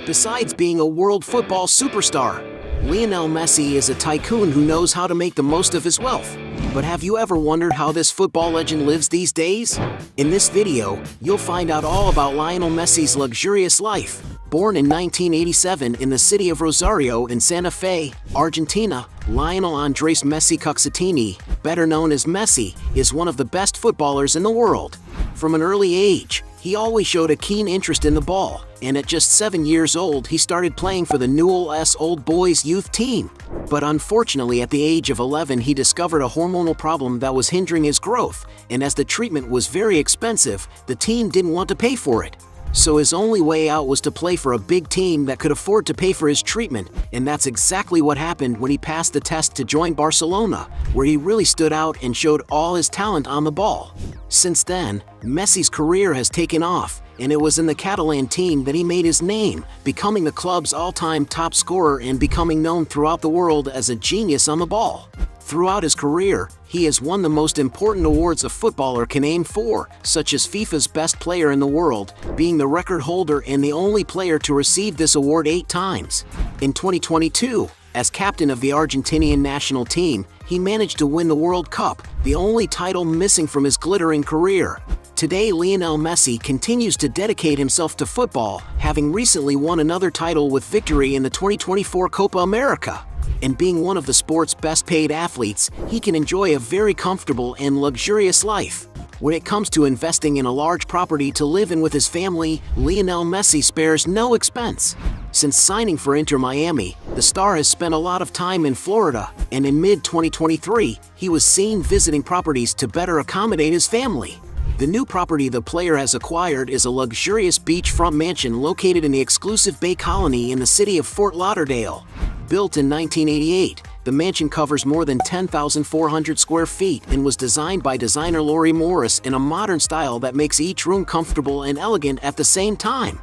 Besides being a world football superstar, Lionel Messi is a tycoon who knows how to make the most of his wealth. But have you ever wondered how this football legend lives these days? In this video, you'll find out all about Lionel Messi's luxurious life. Born in 1987 in the city of Rosario in Santa Fe, Argentina, Lionel Andres Messi Cuccittini, better known as Messi, is one of the best footballers in the world. From an early age, he always showed a keen interest in the ball, and at just 7 years old he started playing for the Newell's Old Boys youth team. But unfortunately at the age of 11 he discovered a hormonal problem that was hindering his growth, and as the treatment was very expensive, the team didn't want to pay for it. So his only way out was to play for a big team that could afford to pay for his treatment, and that's exactly what happened when he passed the test to join Barcelona, where he really stood out and showed all his talent on the ball. Since then, Messi's career has taken off, and it was in the Catalan team that he made his name, becoming the club's all-time top scorer and becoming known throughout the world as a genius on the ball. Throughout his career, he has won the most important awards a footballer can aim for, such as FIFA's Best Player in the World, being the record holder and the only player to receive this award 8 times. In 2022, as captain of the Argentinian national team, he managed to win the World Cup, the only title missing from his glittering career. Today, Lionel Messi continues to dedicate himself to football, having recently won another title with victory in the 2024 Copa America. And being one of the sport's best-paid athletes, he can enjoy a very comfortable and luxurious life. When it comes to investing in a large property to live in with his family, Lionel Messi spares no expense. Since signing for Inter Miami, the star has spent a lot of time in Florida, and in mid-2023, he was seen visiting properties to better accommodate his family. The new property the player has acquired is a luxurious beachfront mansion located in the exclusive Bay Colony in the city of Fort Lauderdale. Built in 1988, the mansion covers more than 10,400 square feet and was designed by designer Lori Morris in a modern style that makes each room comfortable and elegant at the same time.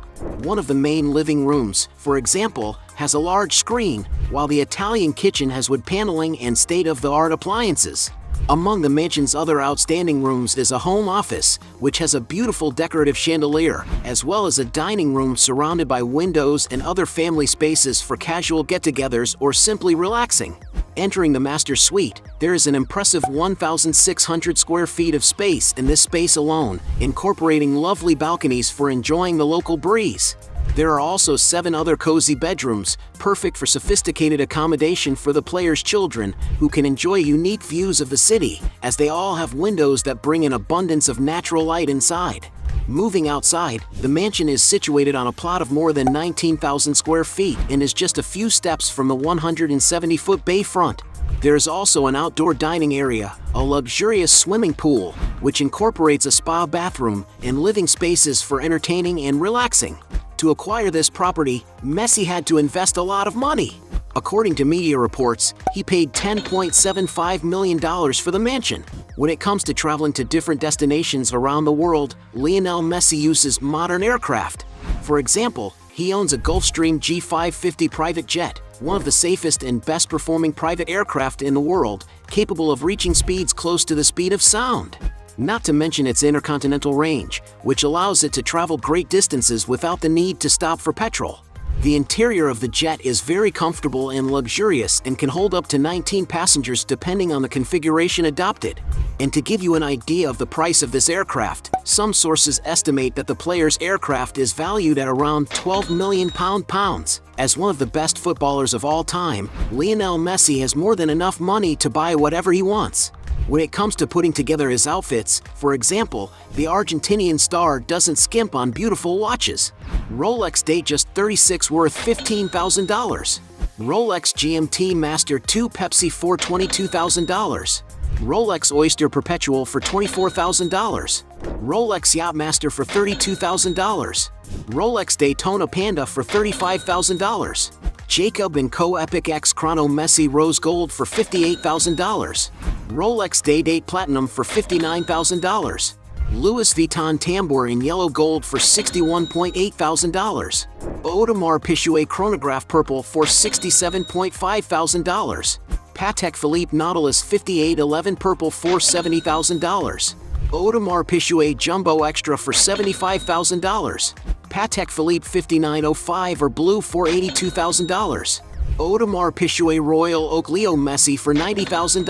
One of the main living rooms, for example, has a large screen, while the Italian kitchen has wood paneling and state-of-the-art appliances. Among the mansion's other outstanding rooms is a home office, which has a beautiful decorative chandelier, as well as a dining room surrounded by windows and other family spaces for casual get-togethers or simply relaxing. Entering the master suite, there is an impressive 1,600 square feet of space in this space alone, incorporating lovely balconies for enjoying the local breeze. There are also 7 other cozy bedrooms, perfect for sophisticated accommodation for the players' children, who can enjoy unique views of the city, as they all have windows that bring an abundance of natural light inside. Moving outside, the mansion is situated on a plot of more than 19,000 square feet and is just a few steps from the 170-foot bayfront. There is also an outdoor dining area, a luxurious swimming pool, which incorporates a spa bathroom, and living spaces for entertaining and relaxing. To acquire this property, Messi had to invest a lot of money. According to media reports, he paid $10.75 million for the mansion. When it comes to traveling to different destinations around the world, Lionel Messi uses modern aircraft. For example, he owns a Gulfstream G550 private jet, one of the safest and best-performing private aircraft in the world, capable of reaching speeds close to the speed of sound. Not to mention its intercontinental range, which allows it to travel great distances without the need to stop for petrol. The interior of the jet is very comfortable and luxurious and can hold up to 19 passengers depending on the configuration adopted. And to give you an idea of the price of this aircraft, some sources estimate that the player's aircraft is valued at around £12 million. As one of the best footballers of all time, Lionel Messi has more than enough money to buy whatever he wants. When it comes to putting together his outfits, for example, the Argentinian star doesn't skimp on beautiful watches. Rolex Datejust 36 worth $15,000. Rolex GMT Master 2 Pepsi for $22,000. Rolex Oyster Perpetual for $24,000. Rolex Yachtmaster for $32,000. Rolex Daytona Panda for $35,000. Jacob & Co. Epic X Chrono Messi Rose Gold for $58,000. Rolex Day-Date Platinum for $59,000. Louis Vuitton Tambour in Yellow Gold for $61,800. Audemars Piguet Chronograph Purple for $67,500. Patek Philippe Nautilus 5811 Purple for $70,000. Audemars Piguet Jumbo Extra for $75,000. Patek Philippe 5905 or blue for $82,000. Audemars Piguet Royal Oak Leo Messi for $90,000.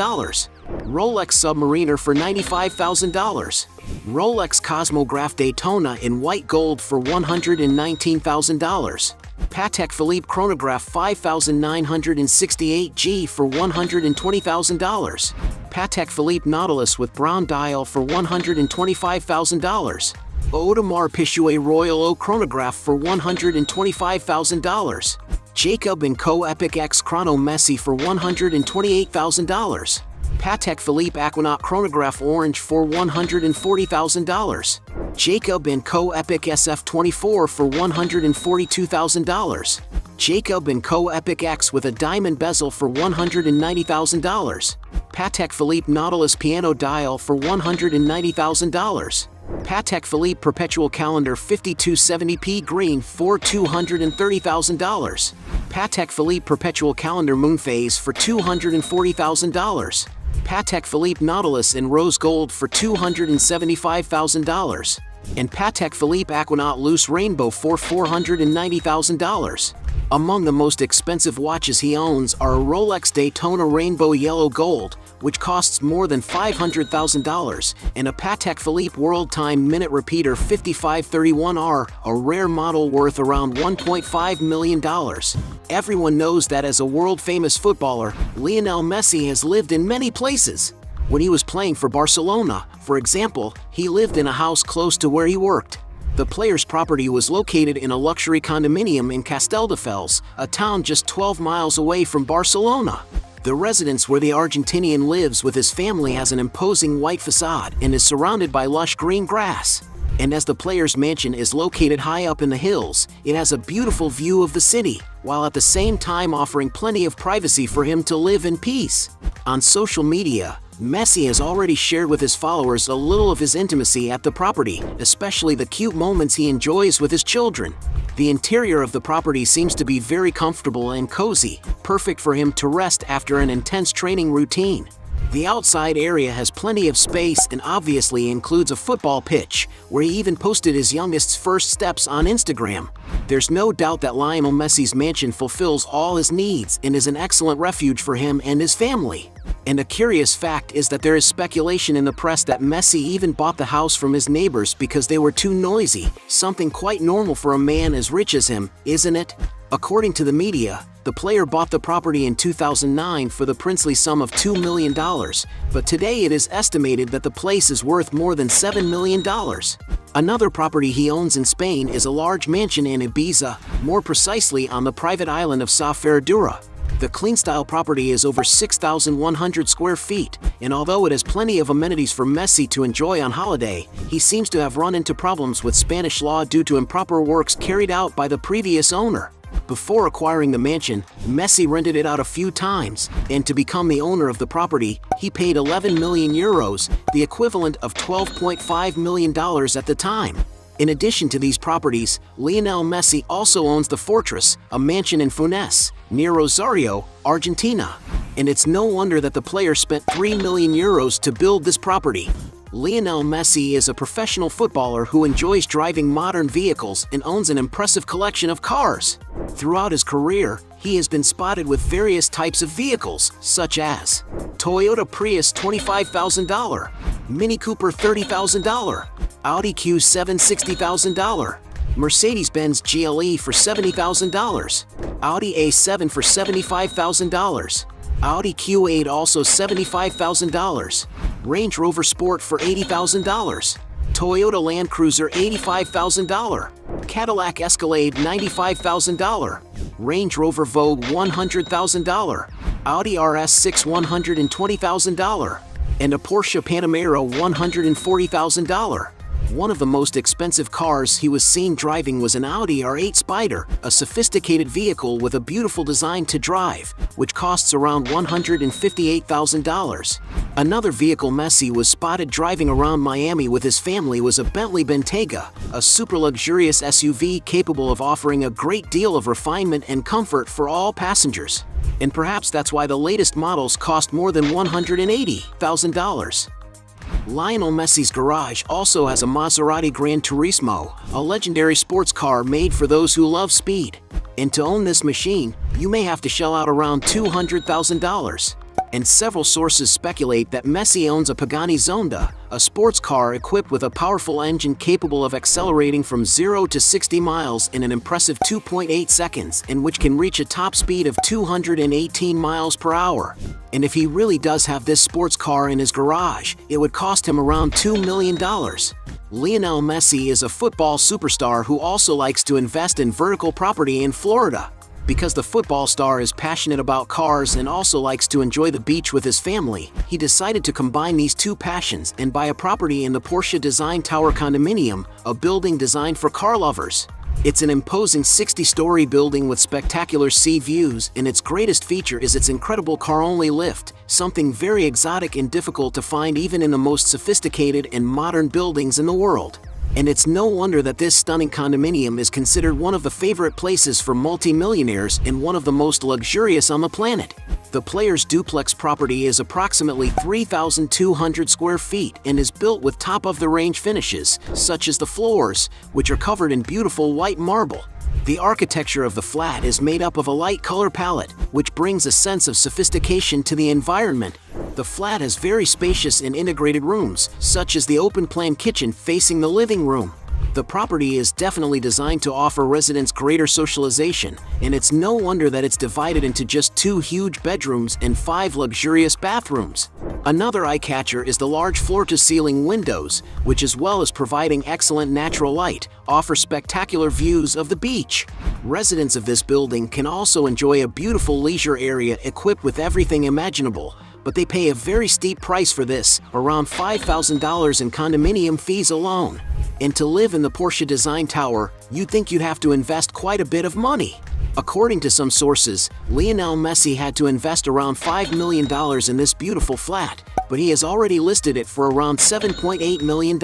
Rolex Submariner for $95,000. Rolex Cosmograph Daytona in white gold for $119,000. Patek Philippe Chronograph 5968G for $120,000. Patek Philippe Nautilus with brown dial for $125,000. Audemars Piguet Royal Oak Chronograph for $125,000. Jacob & Co. Epic X Chrono Messi for $128,000. Patek Philippe Aquanaut Chronograph Orange for $140,000. Jacob & Co. Epic SF24 for $142,000. Jacob & Co. Epic X with a diamond bezel for $190,000. Patek Philippe Nautilus Piano Dial for $190,000. Patek Philippe Perpetual Calendar 5270p Green for $230,000. Patek Philippe Perpetual Calendar Moonphase for $240,000. Patek Philippe Nautilus in Rose Gold for $275,000. And Patek Philippe Aquanaut Loose Rainbow for $490,000. Among the most expensive watches he owns are a Rolex Daytona Rainbow Yellow Gold, which costs more than $500,000, and a Patek Philippe World Time Minute Repeater 5531R, a rare model worth around $1.5 million. Everyone knows that as a world-famous footballer, Lionel Messi has lived in many places. When he was playing for Barcelona, for example, he lived in a house close to where he worked. The player's property was located in a luxury condominium in Castelldefels, a town just 12 miles away from Barcelona. The residence where the Argentinian lives with his family has an imposing white facade and is surrounded by lush green grass. And as the player's mansion is located high up in the hills, it has a beautiful view of the city, while at the same time offering plenty of privacy for him to live in peace. On social media, Messi has already shared with his followers a little of his intimacy at the property, especially the cute moments he enjoys with his children. The interior of the property seems to be very comfortable and cozy, perfect for him to rest after an intense training routine. The outside area has plenty of space and obviously includes a football pitch, where he even posted his youngest's first steps on Instagram. There's no doubt that Lionel Messi's mansion fulfills all his needs and is an excellent refuge for him and his family. And a curious fact is that there is speculation in the press that Messi even bought the house from his neighbors because they were too noisy, something quite normal for a man as rich as him, isn't it? According to the media, the player bought the property in 2009 for the princely sum of $2 million, but today it is estimated that the place is worth more than $7 million. Another property he owns in Spain is a large mansion in Ibiza, more precisely on the private island of Sa Ferradura. The clean-style property is over 6,100 square feet, and although it has plenty of amenities for Messi to enjoy on holiday, he seems to have run into problems with Spanish law due to improper works carried out by the previous owner. Before acquiring the mansion, Messi rented it out a few times, and to become the owner of the property, he paid 11 million euros, the equivalent of $12.5 million at the time. In addition to these properties, Lionel Messi also owns the Fortress, a mansion in Funes, near Rosario, Argentina. And it's no wonder that the player spent 3 million euros to build this property. Lionel Messi is a professional footballer who enjoys driving modern vehicles and owns an impressive collection of cars. Throughout his career, he has been spotted with various types of vehicles, such as Toyota Prius $25,000, Mini Cooper $30,000, Audi Q7 $60,000, Mercedes-Benz GLE for $70,000, Audi A7 for $75,000, Audi Q8 also $75,000, Range Rover Sport for $80,000, Toyota Land Cruiser $85,000, Cadillac Escalade $95,000, Range Rover Vogue $100,000, Audi RS6 $120,000, and a Porsche Panamera $140,000. One of the most expensive cars he was seen driving was an Audi R8 Spider, a sophisticated vehicle with a beautiful design to drive, which costs around $158,000. Another vehicle Messi was spotted driving around Miami with his family was a Bentley Bentayga, a super luxurious SUV capable of offering a great deal of refinement and comfort for all passengers. And perhaps that's why the latest models cost more than $180,000. Lionel Messi's garage also has a Maserati Gran Turismo, a legendary sports car made for those who love speed. And to own this machine, you may have to shell out around $200,000. And several sources speculate that Messi owns a Pagani Zonda, a sports car equipped with a powerful engine capable of accelerating from 0 to 60 miles in an impressive 2.8 seconds, and which can reach a top speed of 218 miles per hour. And if he really does have this sports car in his garage, it would cost him around $2 million. Lionel Messi is a football superstar who also likes to invest in vertical property in Florida. Because the football star is passionate about cars and also likes to enjoy the beach with his family, he decided to combine these two passions and buy a property in the Porsche Design Tower condominium, a building designed for car lovers. It's an imposing 60-story building with spectacular sea views, and its greatest feature is its incredible car-only lift, something very exotic and difficult to find even in the most sophisticated and modern buildings in the world. And it's no wonder that this stunning condominium is considered one of the favorite places for multi-millionaires and one of the most luxurious on the planet. The player's duplex property is approximately 3,200 square feet and is built with top-of-the-range finishes, such as the floors, which are covered in beautiful white marble. The architecture of the flat is made up of a light color palette, which brings a sense of sophistication to the environment. The flat has very spacious and integrated rooms, such as the open-plan kitchen facing the living room. The property is definitely designed to offer residents greater socialization, and it's no wonder that it's divided into just 2 huge bedrooms and 5 luxurious bathrooms. Another eye-catcher is the large floor-to-ceiling windows, which, as well as providing excellent natural light, offer spectacular views of the beach. Residents of this building can also enjoy a beautiful leisure area equipped with everything imaginable, but they pay a very steep price for this, around $5,000 in condominium fees alone. And to live in the Porsche Design Tower, you'd think you'd have to invest quite a bit of money. According to some sources, Lionel Messi had to invest around $5 million in this beautiful flat, but he has already listed it for around $7.8 million.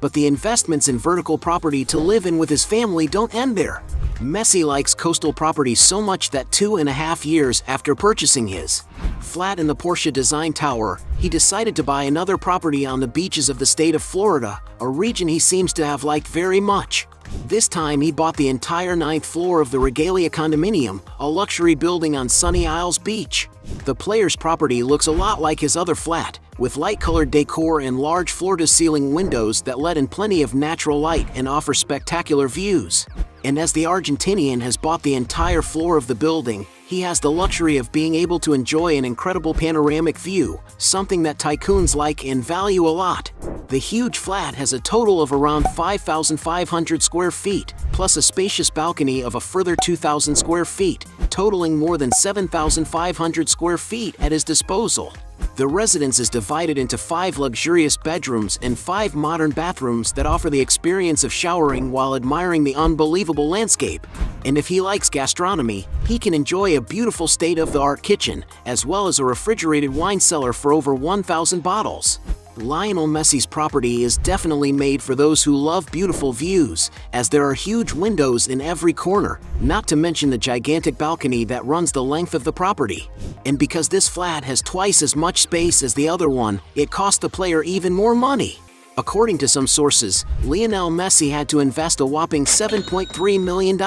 But the investments in vertical property to live in with his family don't end there. Messi likes coastal properties so much that 2.5 years after purchasing his flat in the Porsche Design Tower, he decided to buy another property on the beaches of the state of Florida, a region he seems to have liked very much. This time he bought the entire 9th floor of the Regalia condominium, a luxury building on Sunny Isles Beach. The player's property looks a lot like his other flat, with light-colored decor and large floor-to-ceiling windows that let in plenty of natural light and offer spectacular views. And as the Argentinian has bought the entire floor of the building, he has the luxury of being able to enjoy an incredible panoramic view, something that tycoons like and value a lot. The huge flat has a total of around 5,500 square feet, plus a spacious balcony of a further 2,000 square feet, totaling more than 7,500 square feet at his disposal. The residence is divided into 5 luxurious bedrooms and 5 modern bathrooms that offer the experience of showering while admiring the unbelievable landscape. And if he likes gastronomy, he can enjoy a beautiful state-of-the-art kitchen, as well as a refrigerated wine cellar for over 1,000 bottles. Lionel Messi's property is definitely made for those who love beautiful views, as there are huge windows in every corner, not to mention the gigantic balcony that runs the length of the property. And because this flat has twice as much space as the other one, it cost the player even more money. According to some sources, Lionel Messi had to invest a whopping $7.3 million.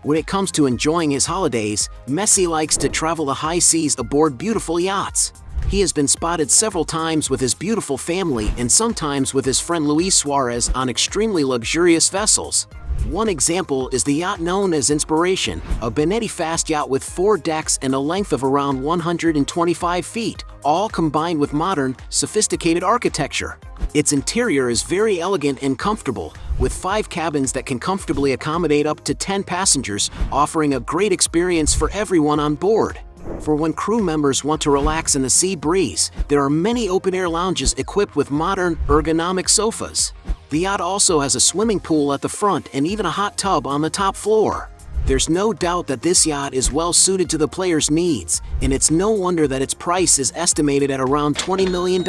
When it comes to enjoying his holidays, Messi likes to travel the high seas aboard beautiful yachts. He has been spotted several times with his beautiful family and sometimes with his friend Luis Suarez on extremely luxurious vessels. One example is the yacht known as Inspiration, a Benetti fast yacht with 4 decks and a length of around 125 feet, all combined with modern, sophisticated architecture. Its interior is very elegant and comfortable, with 5 cabins that can comfortably accommodate up to 10 passengers, offering a great experience for everyone on board. For when crew members want to relax in the sea breeze, there are many open-air lounges equipped with modern, ergonomic sofas. The yacht also has a swimming pool at the front and even a hot tub on the top floor. There's no doubt that this yacht is well suited to the player's needs, and it's no wonder that its price is estimated at around $20 million.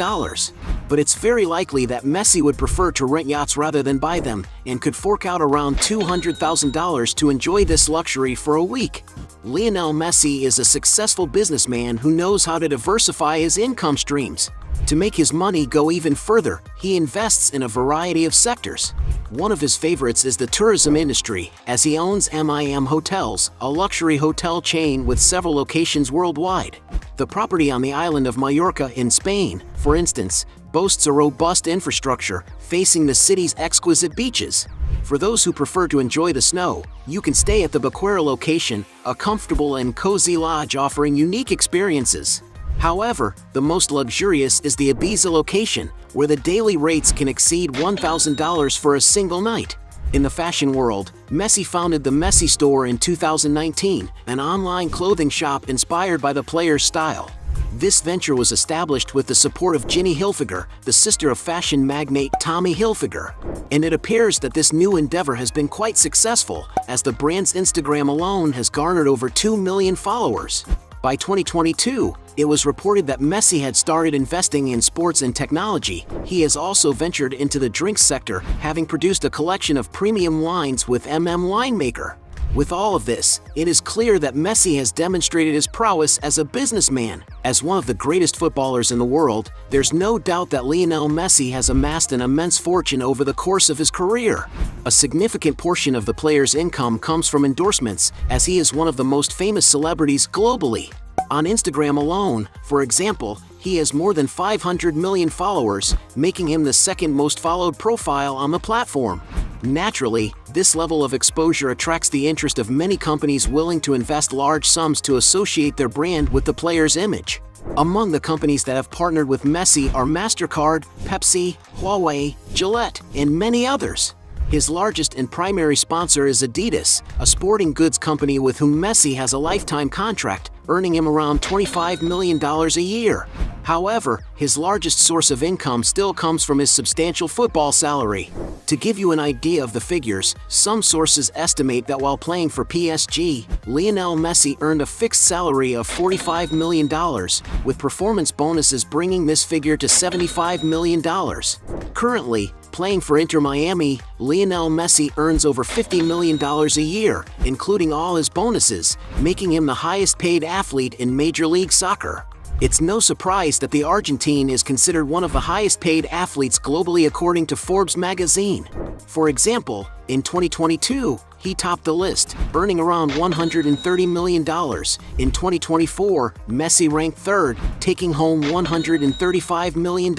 But it's very likely that Messi would prefer to rent yachts rather than buy them, and could fork out around $200,000 to enjoy this luxury for a week. Lionel Messi is a successful businessman who knows how to diversify his income streams. To make his money go even further, he invests in a variety of sectors. One of his favorites is the tourism industry, as he owns MIM Hotels, a luxury hotel chain with several locations worldwide. The property on the island of Mallorca in Spain, for instance, boasts a robust infrastructure facing the city's exquisite beaches. For those who prefer to enjoy the snow, you can stay at the Baquera location, a comfortable and cozy lodge offering unique experiences. However, the most luxurious is the Ibiza location, where the daily rates can exceed $1,000 for a single night. In the fashion world, Messi founded the Messi Store in 2019, an online clothing shop inspired by the player's style. This venture was established with the support of Ginny Hilfiger, the sister of fashion magnate Tommy Hilfiger. And it appears that this new endeavor has been quite successful, as the brand's Instagram alone has garnered over 2 million followers. By 2022, it was reported that Messi had started investing in sports and technology. He has also ventured into the drinks sector, having produced a collection of premium wines with Winemaker. With all of this, it is clear that Messi has demonstrated his prowess as a businessman. As one of the greatest footballers in the world, there's no doubt that Lionel Messi has amassed an immense fortune over the course of his career. A significant portion of the player's income comes from endorsements, as he is one of the most famous celebrities globally. On Instagram alone, for example, he has more than 500 million followers, making him the second most followed profile on the platform. Naturally, this level of exposure attracts the interest of many companies willing to invest large sums to associate their brand with the player's image. Among the companies that have partnered with Messi are MasterCard, Pepsi, Huawei, Gillette, and many others. His largest and primary sponsor is Adidas, a sporting goods company with whom Messi has a lifetime contract, earning him around $25 million a year. However, his largest source of income still comes from his substantial football salary. To give you an idea of the figures, some sources estimate that while playing for PSG, Lionel Messi earned a fixed salary of $45 million, with performance bonuses bringing this figure to $75 million. Currently, playing for Inter Miami, Lionel Messi earns over $50 million a year, including all his bonuses, making him the highest-paid athlete in Major League Soccer. It's no surprise that the Argentine is considered one of the highest-paid athletes globally according to Forbes magazine. For example, in 2022, he topped the list, earning around $130 million. In 2024, Messi ranked third, taking home $135 million.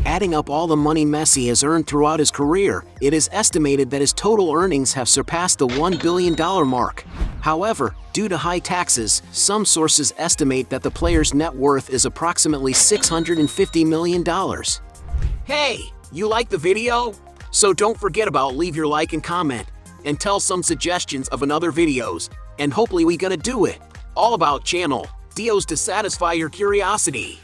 Adding up all the money Messi has earned throughout his career, it is estimated that his total earnings have surpassed the $1 billion mark. However, due to high taxes, some sources estimate that the player's net worth is approximately $650 million. Hey, you like the video? So don't forget about leave your like and comment, and tell some suggestions of another videos, and hopefully we gonna do it. All about channel Dios to satisfy your curiosity.